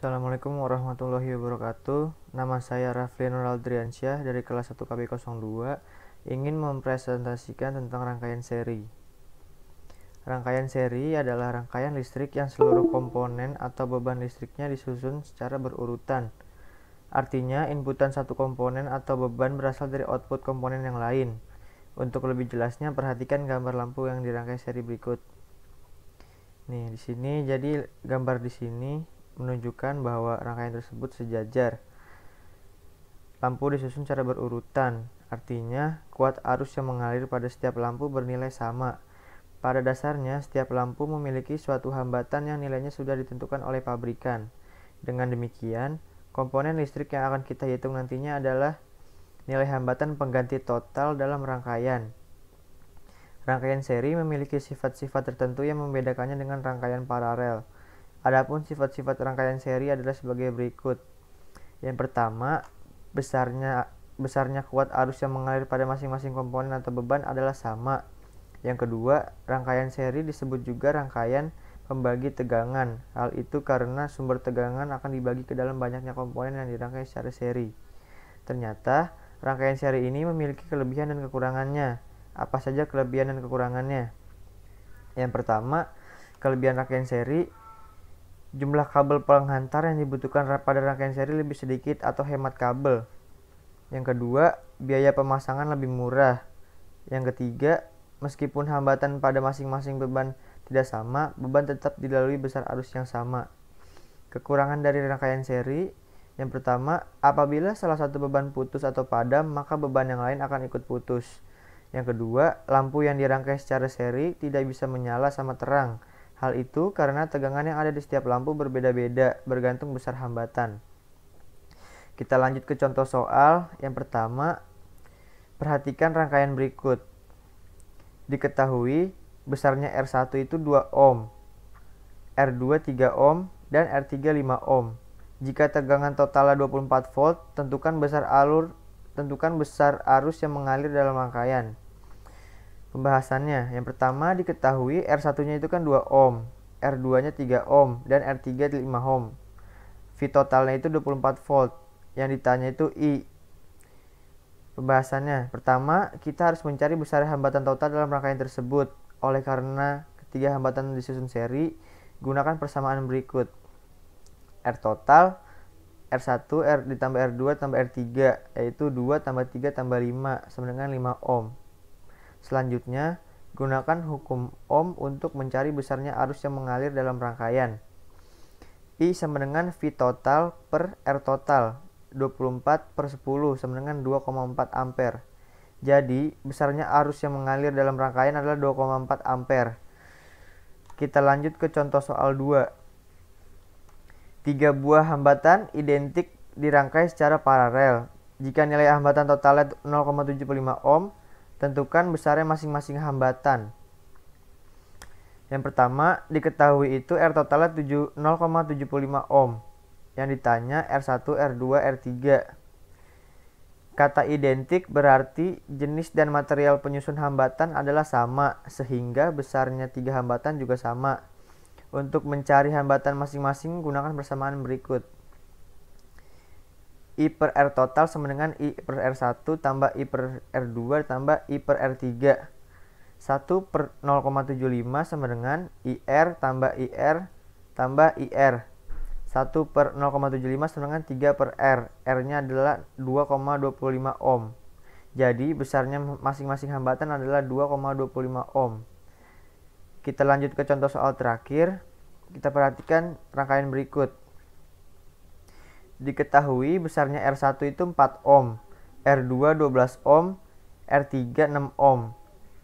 Assalamualaikum warahmatullahi wabarakatuh. Nama saya Rafli Nur Aldriansyah dari kelas 1 KB02, ingin mempresentasikan tentang rangkaian seri. Rangkaian seri adalah rangkaian listrik yang seluruh komponen atau beban listriknya disusun secara berurutan. Artinya, inputan satu komponen atau beban berasal dari output komponen yang lain. Untuk lebih jelasnya, perhatikan gambar lampu yang dirangkai seri berikut. Nih, di sini jadi gambar di sini menunjukkan bahwa rangkaian tersebut sejajar. Lampu disusun secara berurutan, artinya kuat arus yang mengalir pada setiap lampu bernilai sama. Pada dasarnya, setiap lampu memiliki suatu hambatan yang nilainya sudah ditentukan oleh pabrikan. Dengan demikian, komponen listrik yang akan kita hitung nantinya adalah nilai hambatan pengganti total dalam rangkaian. Rangkaian seri memiliki sifat-sifat tertentu yang membedakannya dengan rangkaian paralel. Adapun sifat-sifat rangkaian seri adalah sebagai berikut. Yang pertama, besarnya kuat arus yang mengalir pada masing-masing komponen atau beban adalah sama. Yang kedua, rangkaian seri disebut juga rangkaian pembagi tegangan. Hal itu karena sumber tegangan akan dibagi ke dalam banyaknya komponen yang dirangkai secara seri. Ternyata, rangkaian seri ini memiliki kelebihan dan kekurangannya. Apa saja kelebihan dan kekurangannya? Yang pertama, kelebihan rangkaian seri, jumlah kabel penghantar yang dibutuhkan pada rangkaian seri lebih sedikit atau hemat kabel. Yang kedua, biaya pemasangan lebih murah. Yang ketiga, meskipun hambatan pada masing-masing beban tidak sama, beban tetap dilalui besar arus yang sama. Kekurangan dari rangkaian seri, yang pertama, apabila salah satu beban putus atau padam, maka beban yang lain akan ikut putus. Yang kedua, lampu yang dirangkai secara seri tidak bisa menyala sama terang. Hal itu karena tegangan yang ada di setiap lampu berbeda-beda, bergantung besar hambatan. Kita lanjut ke contoh soal. Yang pertama, perhatikan rangkaian berikut. Diketahui besarnya R1 itu 2 ohm, R2 3 ohm, dan R3 5 ohm. Jika tegangan totalnya 24 volt, tentukan besar arus yang mengalir dalam rangkaian. Pembahasannya, yang pertama diketahui R1-nya itu kan 2 ohm, R2-nya 3 ohm, dan R3 5 ohm. V totalnya itu 24 volt. Yang ditanya itu I. Pembahasannya, pertama kita harus mencari besar hambatan total dalam rangkaian tersebut. Oleh karena ketiga hambatan disusun seri, gunakan persamaan berikut. R total, R1 ditambah R2 tambah R3, yaitu 2 tambah 3 tambah 5 sama dengan 5 ohm. Selanjutnya, gunakan hukum Ohm untuk mencari besarnya arus yang mengalir dalam rangkaian. I sama dengan V total per R total, 24 per 10 sama dengan 2,4 ampere. Jadi, besarnya arus yang mengalir dalam rangkaian adalah 2,4 ampere. Kita lanjut ke contoh soal 2. 3 buah hambatan identik dirangkai secara paralel. Jika nilai hambatan totalnya 0,75 ohm, tentukan besarnya masing-masing hambatan. Yang pertama, diketahui itu R totalnya 0,75 ohm. Yang ditanya R1, R2, R3. Kata identik berarti jenis dan material penyusun hambatan adalah sama, sehingga besarnya 3 hambatan juga sama. Untuk mencari hambatan masing-masing, gunakan persamaan berikut. I per R total sama dengan I per R1 tambah I per R2 tambah I per R3. 1 per 0,75 sama dengan IR tambah IR tambah IR. 1 per 0,75 sama dengan 3 per R. R-nya adalah 2,25 ohm. Jadi besarnya masing-masing hambatan adalah 2,25 ohm. Kita lanjut ke contoh soal terakhir. Kita perhatikan rangkaian berikut. Diketahui besarnya R1 itu 4 ohm, R2 12 ohm, R3 6 ohm.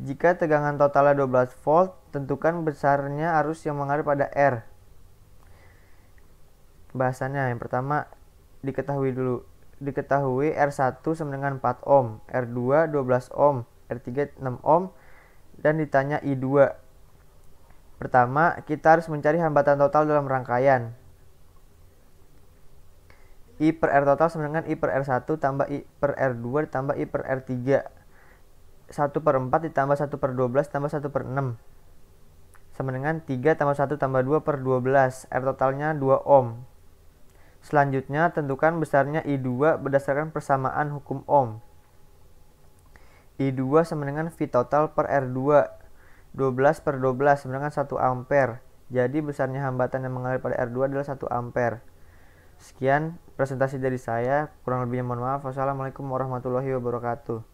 Jika tegangan totalnya 12 volt, tentukan besarnya arus yang mengalir pada R. Bahasannya, yang pertama diketahui R1 sama dengan 4 ohm, R2 12 ohm, R3 6 ohm, dan ditanya I2. Pertama, kita harus mencari hambatan total dalam rangkaian. I per R total sama dengan I per R1 tambah I per R2 ditambah I per R3. 1 per 4 ditambah 1 per 12 tambah 1 per 6. Sama dengan 3 tambah 1 tambah 2 per 12. R totalnya 2 ohm. Selanjutnya, tentukan besarnya I2 berdasarkan persamaan hukum Ohm. I2 sama dengan V total per R2. 12 per 12 sama dengan 1 ampere. Jadi besarnya hambatan yang mengalir pada R2 adalah 1 ampere. Sekian presentasi dari saya. Kurang lebihnya mohon maaf. Wassalamualaikum warahmatullahi wabarakatuh.